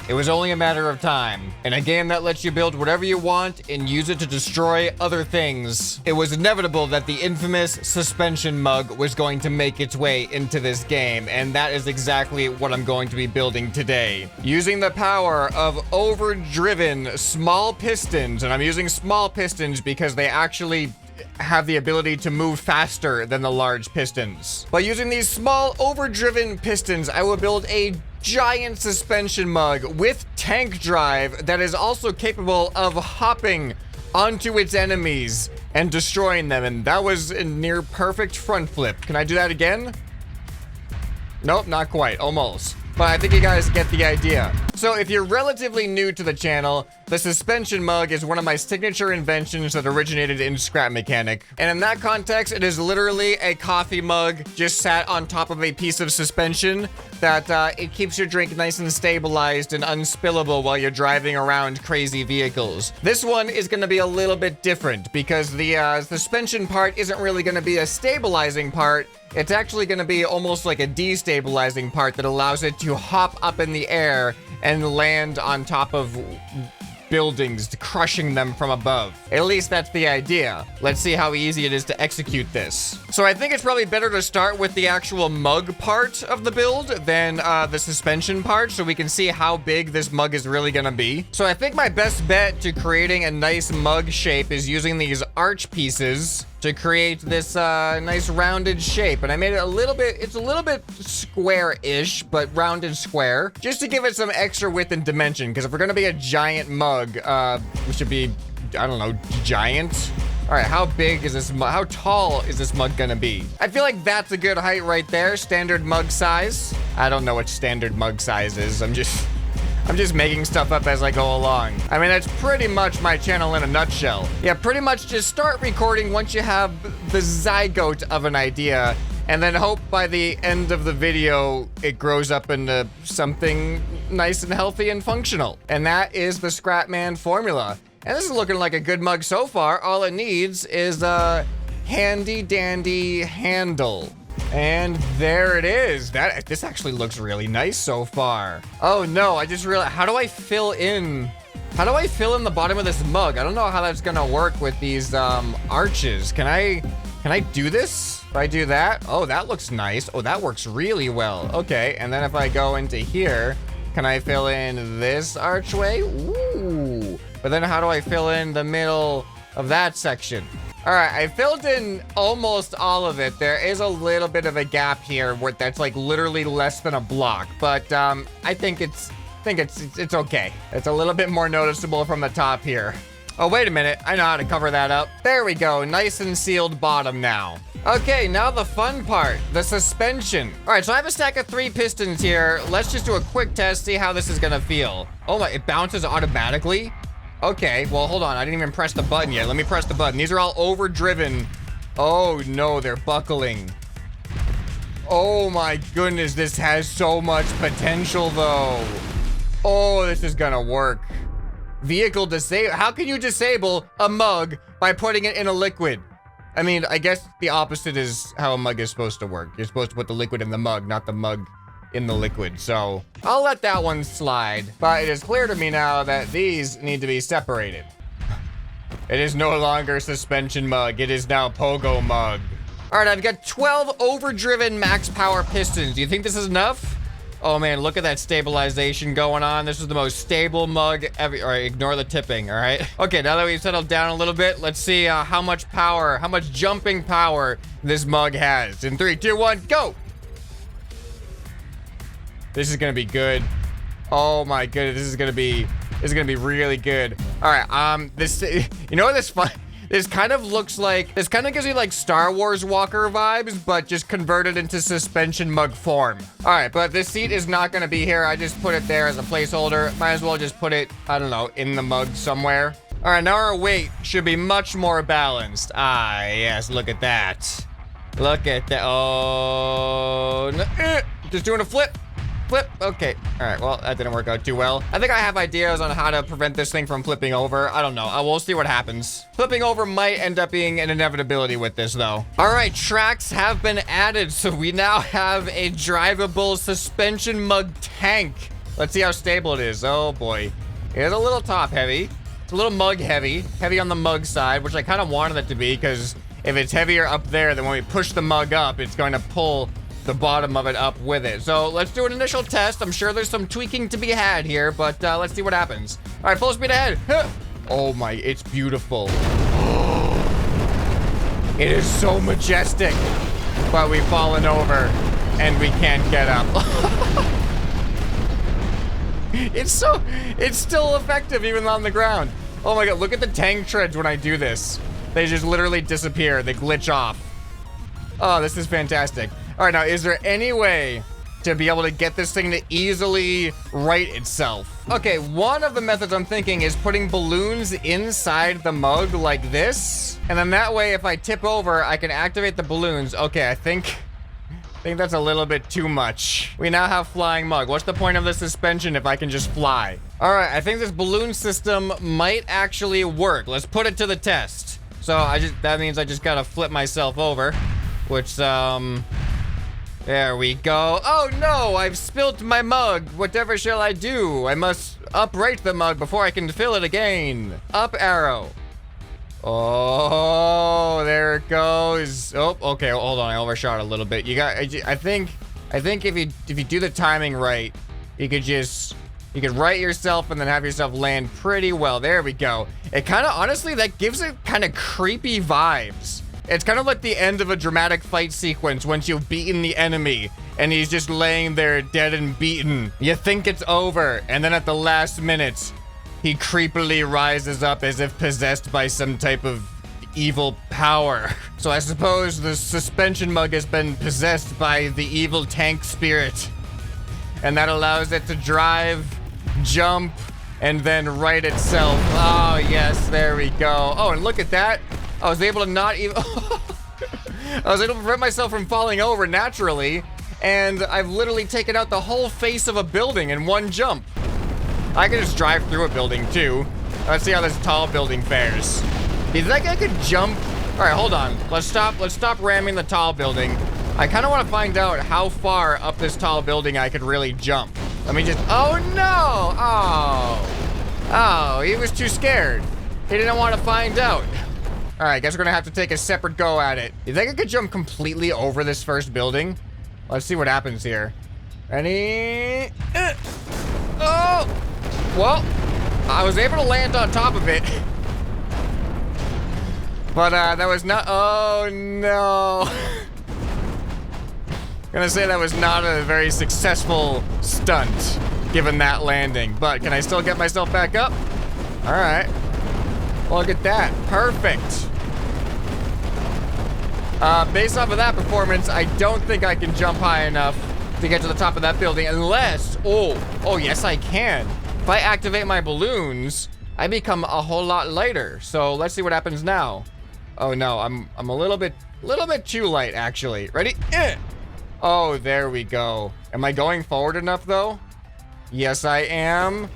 It was only a matter of time. In a game that lets you build whatever you want and use it to destroy other things, it was inevitable that the infamous suspension mug was going to make its way into this game, and that is exactly what I'm going to be building today. Using the power of overdriven small pistons, and I'm using small pistons because they actually have the ability to move faster than the large pistons. By using these small overdriven pistons, I will build a giant suspension mug with tank drive that is also capable of hopping onto its enemies and destroying them. And that was a near perfect front flip. Can I do that again? Nope, not quite, almost. But I think you guys get the idea. So if you're relatively new to the channel, the suspension mug is one of my signature inventions that originated in Scrap Mechanic. And in that context, it is literally a coffee mug just sat on top of a piece of suspension that it keeps your drink nice and stabilized and unspillable while you're driving around crazy vehicles. This one is gonna be a little bit different because the suspension part isn't really gonna be a stabilizing part. It's actually gonna be almost like a destabilizing part that allows it to hop up in the air and land on top of buildings, crushing them from above. At least that's the idea. Let's see how easy it is to execute this. So I think it's probably better to start with the actual mug part of the build than the suspension part, so we can see how big this mug is really gonna be. So I think my best bet to creating a nice mug shape is using these arch pieces to create this nice rounded shape. And I made it it's a little bit square-ish, but rounded square, just to give it some extra width and dimension, because if we're gonna be a giant mug, we should be, I don't know, giant? All right, how big is this mug? How tall is this mug gonna be? I feel like that's a good height right there, standard mug size. I don't know what standard mug size is, I'm just making stuff up as I go along. I mean, that's pretty much my channel in a nutshell. Yeah, pretty much just start recording once you have the zygote of an idea, and then hope by the end of the video, it grows up into something nice and healthy and functional. And that is the ScrapMan formula. And this is looking like a good mug so far. All it needs is a handy dandy handle. And there it is. This actually looks really nice so far. Oh no, I just realized, how do I fill in the bottom of this mug? I don't know how that's gonna work with these arches. Can I do this? If I do that, oh, that looks nice. Oh, that works really well. Okay, and then if I go into here, can I fill in this archway? Ooh. But then how do I fill in the middle of that section? All right, I filled in almost all of it. There is a little bit of a gap here where that's like literally less than a block, but I think it's okay. It's a little bit more noticeable from the top here. Oh, wait a minute. I know how to cover that up. There we go. Nice and sealed bottom now. Okay, now the fun part, the suspension. All right, so I have a stack of 3 pistons here. Let's just do a quick test, see how this is gonna feel. Oh my, it bounces automatically? Okay, well, hold on. I didn't even press the button yet. Let me press the button. These are all overdriven. Oh no, they're buckling. Oh my goodness, this has so much potential though. Oh, this is gonna work. Vehicle disable. How can you disable a mug by putting it in a liquid? I mean, I guess the opposite is how a mug is supposed to work. You're supposed to put the liquid in the mug, not the mug in the liquid. So I'll let that one slide. But it is clear to me now that these need to be separated. It is no longer suspension mug. It is now pogo mug. All right, I've got 12 overdriven max power pistons. Do you think this is enough? Oh man, look at that stabilization going on. This is the most stable mug ever. All right, ignore the tipping, all right? Okay, now that we've settled down a little bit, let's see how much power, how much jumping power this mug has. In 3, 2, 1, go! This is gonna be good. Oh my goodness, this is gonna be really good. All right, this, you know what this fun? This kind of looks like, this kind of gives me like Star Wars Walker vibes, but just converted into suspension mug form. All right, but this seat is not gonna be here. I just put it there as a placeholder. Might as well just put it, I don't know, in the mug somewhere. All right, now our weight should be much more balanced. Ah, yes, look at that. Look at that, oh, no, just doing a flip. Flip, okay. All right, well, that didn't work out too well. I think I have ideas on how to prevent this thing from flipping over. I don't know, we'll see what happens. Flipping over might end up being an inevitability with this though. All right, tracks have been added, so we now have a drivable suspension mug tank. Let's see how stable it is. Oh boy. It's a little top heavy. It's a little mug heavy. Heavy on the mug side, which I kind of wanted it to be, because if it's heavier up there, then when we push the mug up, it's going to pull the bottom of it up with it. So let's do an initial test. I'm sure there's some tweaking to be had here, but let's see what happens. All right, full speed ahead. Oh my, it's beautiful. It is so majestic, but we've fallen over and we can't get up. It's still effective even on the ground. Oh my god, look at the tank treads when I do this. They just literally disappear. They glitch off. Oh, this is fantastic. All right, now, is there any way to be able to get this thing to easily right itself? Okay, one of the methods I'm thinking is putting balloons inside the mug like this. And then that way, if I tip over, I can activate the balloons. Okay, I think that's a little bit too much. We now have flying mug. What's the point of the suspension if I can just fly? All right, I think this balloon system might actually work. Let's put it to the test. So that means I just gotta flip myself over, which, there we go. Oh no, I've spilt my mug. Whatever shall I do? I must uprate the mug before I can fill it again. Up arrow. Oh, there it goes. Oh, okay, hold on, I overshot a little bit. I think if you do the timing right, you could right yourself and then have yourself land pretty well. There we go. It kind of, honestly, that gives it kind of creepy vibes. It's kind of like the end of a dramatic fight sequence once you've beaten the enemy and he's just laying there dead and beaten. You think it's over, and then at the last minute, he creepily rises up as if possessed by some type of evil power. So I suppose the suspension mug has been possessed by the evil tank spirit, and that allows it to drive, jump, and then right itself. Oh yes, there we go. Oh, and look at that. I was able to not even I was able to prevent myself from falling over naturally, and I've literally taken out the whole face of a building in one jump. I could just drive through a building too. Let's see how this tall building fares. Do you think I could jump? All right, hold on. Let's stop ramming the tall building. I kind of want to find out how far up this tall building I could really jump. Let me just, oh no! Oh, he was too scared. He didn't want to find out. All right, guess we're gonna have to take a separate go at it. You think I could jump completely over this first building? Let's see what happens here. Ready? Oh! Well, I was able to land on top of it. But that was not, oh no. Gonna say that was not a very successful stunt, given that landing. But can I still get myself back up? All right. Look at that, perfect. Based off of that performance, I don't think I can jump high enough to get to the top of that building unless, oh yes I can. If I activate my balloons, I become a whole lot lighter. So let's see what happens now. Oh no, I'm a little bit too light actually. Ready? Oh, there we go. Am I going forward enough though? Yes, I am.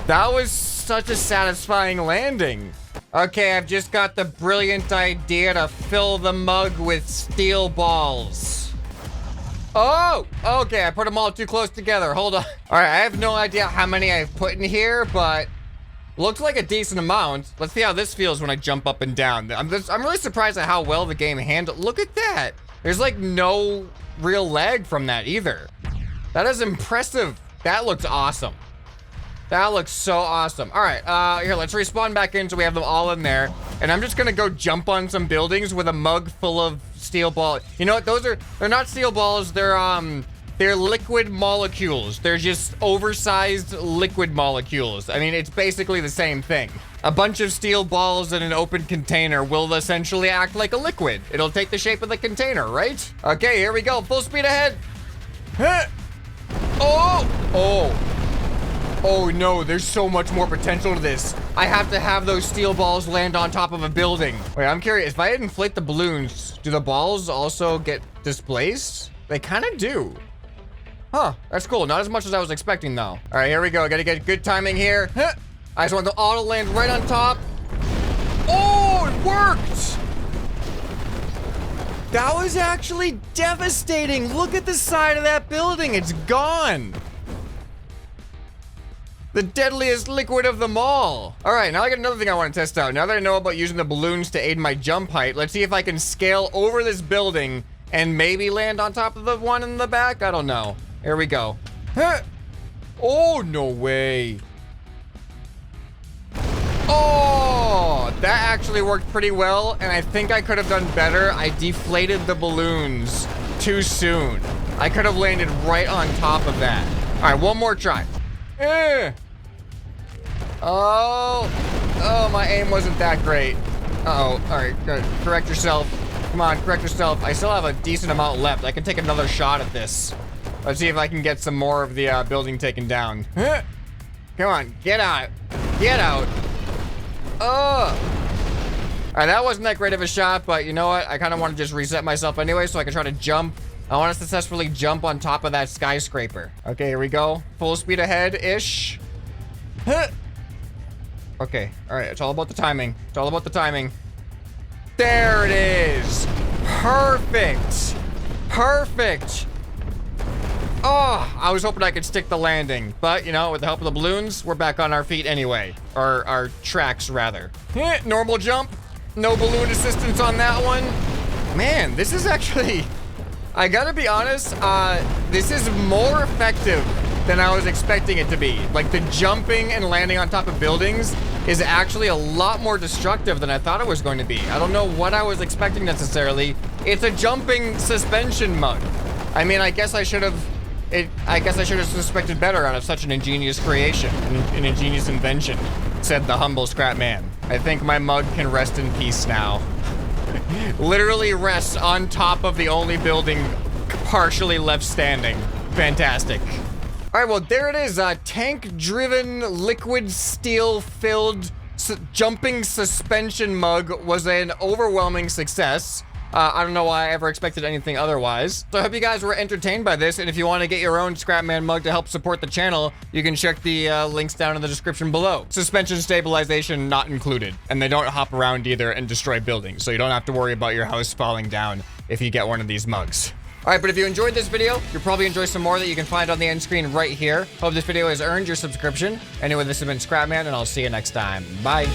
That was such a satisfying landing. Okay, I've just got the brilliant idea to fill the mug with steel balls. Oh, okay, I put them all too close together. Hold on. All right, I have no idea how many I've put in here, but looks like a decent amount. Let's see how this feels when I jump up and down. I'm really surprised at how well the game handled. Look at that. There's like no real lag from that either. That is impressive. That looks awesome. That looks so awesome. All right, here, let's respawn back in so we have them all in there. And I'm just gonna go jump on some buildings with a mug full of steel balls. You know what, they're not steel balls, they're liquid molecules. They're just oversized liquid molecules. I mean, it's basically the same thing. A bunch of steel balls in an open container will essentially act like a liquid. It'll take the shape of the container, right? Okay, here we go, full speed ahead. Oh no, there's so much more potential to this. I have to have those steel balls land on top of a building. Wait, I'm curious, if I inflate the balloons, do the balls also get displaced? They kind of do. Huh, that's cool. Not as much as I was expecting though. All right, here we go. Gotta get good timing here. I just want the auto land right on top. Oh, it worked! That was actually devastating. Look at the side of that building. It's gone. The deadliest liquid of them all. All right, now I got another thing I want to test out. Now that I know about using the balloons to aid my jump height, let's see if I can scale over this building and maybe land on top of the one in the back. I don't know. Here we go. Huh. Oh, no way. Oh, that actually worked pretty well, and I think I could have done better. I deflated the balloons too soon. I could have landed right on top of that. All right, one more try. Oh, my aim wasn't that great. Uh-oh, all right, good. Correct yourself. Come on, correct yourself. I still have a decent amount left. I can take another shot at this. Let's see if I can get some more of the building taken down. Come on, get out. Get out. All right, that wasn't that great of a shot, but you know what? I kind of want to just reset myself anyway so I can try to jump. I want to successfully jump on top of that skyscraper. Okay, here we go. Full speed ahead-ish. Okay, all right, it's all about the timing. It's all about the timing. There it is. Perfect. Perfect. Oh, I was hoping I could stick the landing, but you know, with the help of the balloons, we're back on our feet anyway. Or our tracks, rather. Normal jump. No balloon assistance on that one. Man, this is actually, I gotta be honest, this is more effective than I was expecting it to be. Like, the jumping and landing on top of buildings is actually a lot more destructive than I thought it was going to be. I don't know what I was expecting necessarily. It's a jumping suspension mug. I mean, I guess I should have suspected better out of such an ingenious creation, an ingenious invention, said the humble ScrapMan. I think my mug can rest in peace now. Literally rests on top of the only building partially left standing. Fantastic. All right, well, there it is. Tank-driven, liquid steel-filled jumping suspension mug was an overwhelming success. I don't know why I ever expected anything otherwise. So I hope you guys were entertained by this, and if you want to get your own ScrapMan mug to help support the channel, you can check the links down in the description below. Suspension stabilization not included, and they don't hop around either and destroy buildings, so you don't have to worry about your house falling down if you get one of these mugs. All right, but if you enjoyed this video, you'll probably enjoy some more that you can find on the end screen right here. Hope this video has earned your subscription. Anyway, this has been ScrapMan, and I'll see you next time. Bye.